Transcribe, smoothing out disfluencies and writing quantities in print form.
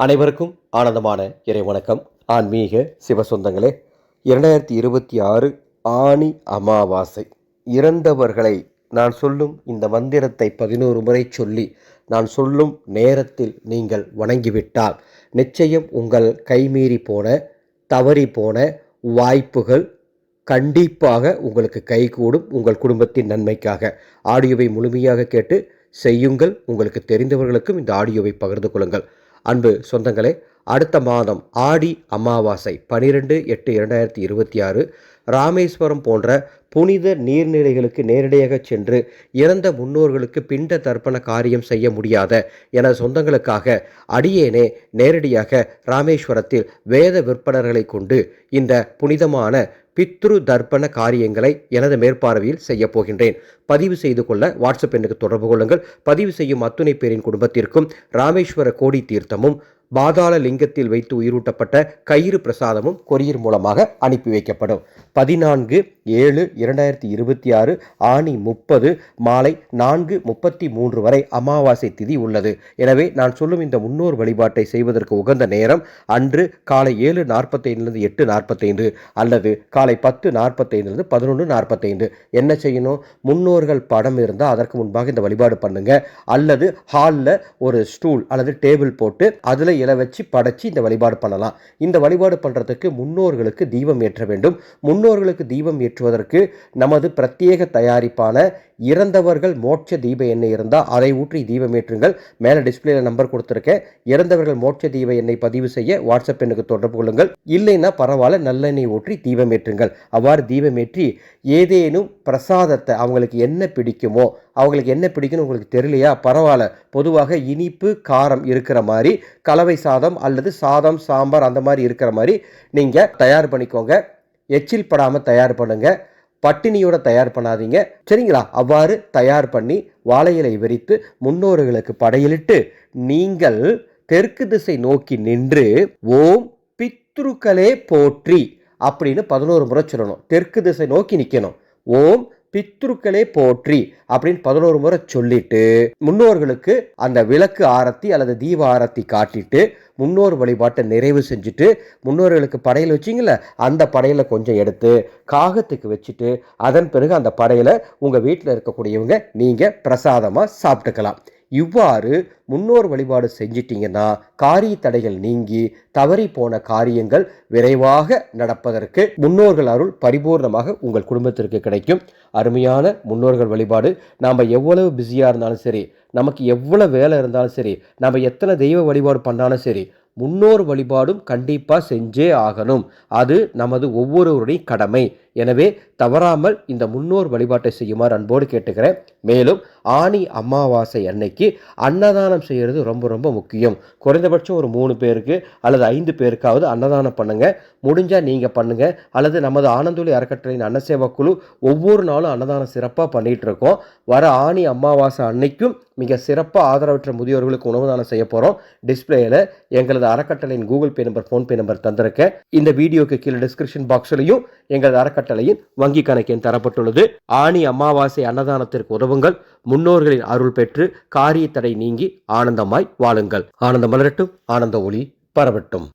அனைவருக்கும் ஆனந்தமான இறை வணக்கம். ஆன்மீக சிவசொந்தங்களே, 2026 ஆனி அமாவாசை. இறந்தவர்களை நான் சொல்லும் இந்த மந்திரத்தை 11 முறை சொல்லி நான் சொல்லும் நேரத்தில் நீங்கள் வணங்கிவிட்டால் நிச்சயம் உங்கள் கைமீறி போன, தவறி போன வாய்ப்புகள் கண்டிப்பாக உங்களுக்கு கைகூடும். உங்கள் குடும்பத்தின் நன்மைக்காக ஆடியோவை முழுமையாக கேட்டு செய்யுங்கள். உங்களுக்கு தெரிந்தவர்களுக்கும் இந்த ஆடியோவை பகிர்ந்து கொள்ளுங்கள். அன்பு சொந்தங்களே, அடுத்த மாதம் ஆடி அமாவாசை 12/8/2026 ராமேஸ்வரம் போன்ற புனித நீர்நிலைகளுக்கு நேரடியாக சென்று இறந்த முன்னோர்களுக்கு பிண்ட தர்ப்பண காரியம் செய்ய முடியாத எனது சொந்தங்களுக்காக அடியேனே நேரடியாக ராமேஸ்வரத்தில் வேத விற்பனர்களை கொண்டு இந்த புனிதமான பித்ரு தர்ப்பண காரியங்களை எனது மேற்பார்வையில் செய்ய போகின்றேன். பதிவு செய்து கொள்ள வாட்ஸ்அப் எண்ணுக்கு தொடர்பு கொள்ளுங்கள். பதிவு செய்யும் அத்துணை பேரின் குடும்பத்திற்கும் ராமேஸ்வர கோடி தீர்த்தமும் பாதாள லிங்கத்தில் வைத்து உயிரூட்டப்பட்ட கயிறு பிரசாதமும் கொரியர் மூலமாக அனுப்பி வைக்கப்படும். 14/7/2026 ஆனி 30 மாலை 4:33 வரை அமாவாசை திதி உள்ளது. எனவே நான் சொல்லும் இந்த முன்னோர் வழிபாட்டை செய்வதற்கு உகந்த நேரம் அன்று காலை 7:45 8:45 அல்லது காலை 10:45 11:45. என்ன செய்யணும்? முன்னோர்கள் படம் இருந்தால் அதற்கு முன்பாக இந்த வழிபாடு பண்ணுங்க. அல்லது ஹாலில் ஒரு ஸ்டூல் அல்லது டேபிள் போட்டு அதில் இலை வச்சு படைச்சி இந்த வழிபாடு பண்ணலாம். இந்த வழிபாடு பண்ணுறதுக்கு முன்னோர்களுக்கு தீபம் ஏற்ற வேண்டும். முன்னோர்களுக்கு தீபம் ஏற்றுவதற்கு நமது பிரத்யேக தயாரிப்பான இறந்தவர்கள் மோட்ச தீப எண்ணெய் இருந்தால் அதை ஊற்றி தீபம் ஏற்றுங்கள். மேலே டிஸ்பிளேல நம்பர் கொடுத்துருக்கேன். இறந்தவர்கள் மோட்ச தீப எண்ணெய் பதிவு செய்ய வாட்ஸ்அப் எண்ணுக்கு தொடர்பு கொள்ளுங்கள். இல்லைன்னா பரவாயில்ல, நல்லெண்ணெய் ஊற்றி தீபம் ஏற்றுங்கள். அவ்வாறு தீபம் ஏற்றி ஏதேனும் பிரசாதத்தை அவங்களுக்கு என்ன பிடிக்குமோ, அவங்களுக்கு என்ன பிடிக்குன்னு உங்களுக்கு தெரியலையா, பரவாயில்ல, பொதுவாக இனிப்பு காரம் இருக்கிற மாதிரி கலவை சாதம் அல்லது சாதம் சாம்பார் அந்த மாதிரி இருக்கிற மாதிரி நீங்கள் தயார் பண்ணிக்கோங்க. எச்சில் படாமல் தயார் பண்ணுங்க. பட்டினியோட தயார் பண்ணாதீங்க, சரிங்களா? அவ்வாறு தயார் பண்ணி வாழை இலை விரித்து முன்னோர்களுக்கு படையலிட்டு நீங்கள் தெற்கு திசை நோக்கி நின்று ஓம் பித்ருக்களே போற்றி அப்படின்னு 11 முறை சொல்லணும். தெற்கு திசை நோக்கி நிற்கணும். ஓம் பித்ருக்களே போற்றி அப்படின்னு 11 முறை சொல்லிட்டு முன்னோர்களுக்கு அந்த விளக்கு ஆரத்தி அல்லது தீப ஆரத்தி காட்டிட்டு முன்னோர் வழிபாட்டை நிறைவு செஞ்சுட்டு முன்னோர்களுக்கு படையல் வச்சிங்கள அந்த படையலை கொஞ்சம் எடுத்து காகத்துக்கு வச்சுட்டு அதன் பிறகு அந்த படையலை உங்கள் வீட்டில் இருக்கக்கூடியவங்க நீங்கள் பிரசாதமாக சாப்பிட்டுக்கலாம். இவ்வாறு முன்னோர் வழிபாடு செஞ்சிட்டிங்கன்னா காரிய தடைகள் நீங்கி தவறி போன காரியங்கள் விரைவாக நடப்பதற்கு முன்னோர்கள் அருள் பரிபூர்ணமாக உங்கள் குடும்பத்திற்கு கிடைக்கும். அருமையான முன்னோர்கள் வழிபாடு. நாம் எவ்வளவு பிஸியாக இருந்தாலும் சரி, நமக்கு எவ்வளவு வேலை இருந்தாலும் சரி, நம்ம எத்தனை தெய்வ வழிபாடு பண்ணாலும் சரி, முன்னோர் வழிபாடும் கண்டிப்பாக செஞ்சே ஆகணும். அது நமது ஒவ்வொருவருடைய கடமை. எனவே தவறாமல் இந்த முன்னோர் வழிபாட்டை செய்யுமாறு அன்போடு கேட்டுக்கிறேன். மேலும் ஆனி அமாவாசை அன்னைக்கு அன்னதானம் செய்கிறது ரொம்ப ரொம்ப முக்கியம். குறைந்தபட்சம் ஒரு 3 பேருக்கு அல்லது 5 பேருக்காவது அன்னதானம் பண்ணுங்க. முடிஞ்சால் நீங்கள் பண்ணுங்க. அல்லது நமது ஆனந்தொலி அறக்கட்டளையின் அன்னசேவா குழு ஒவ்வொரு நாளும் அன்னதானம் சிறப்பாக பண்ணிகிட்டு இருக்கோம். வர ஆனி அமாவாசை அன்னைக்கும் மிக சிறப்பாக ஆதரவற்ற முதியோர்களுக்கு உணவு தானம் செய்ய போகிறோம். டிஸ்பிளேயில் எங்களது அறக்கட்டளையின் Google Pay number, PhonePe number தந்திருக்கேன். இந்த வீடியோக்கு கீழே டிஸ்கிரிப்ஷன் பாக்ஸ்லையும் எங்களது அறக்கட்டளையின் வங்கி கணக்கெண் தரப்பட்டுள்ளது. ஆனி அமாவாசை அன்னதானத்திற்கு உதவுங்கள். முன்னோர்களின் அருள் பெற்று காரிய தடை நீங்கி ஆனந்தமாய் வாழுங்கள். ஆனந்தம் மலரட்டும், ஆனந்த ஒளி பரவட்டும்.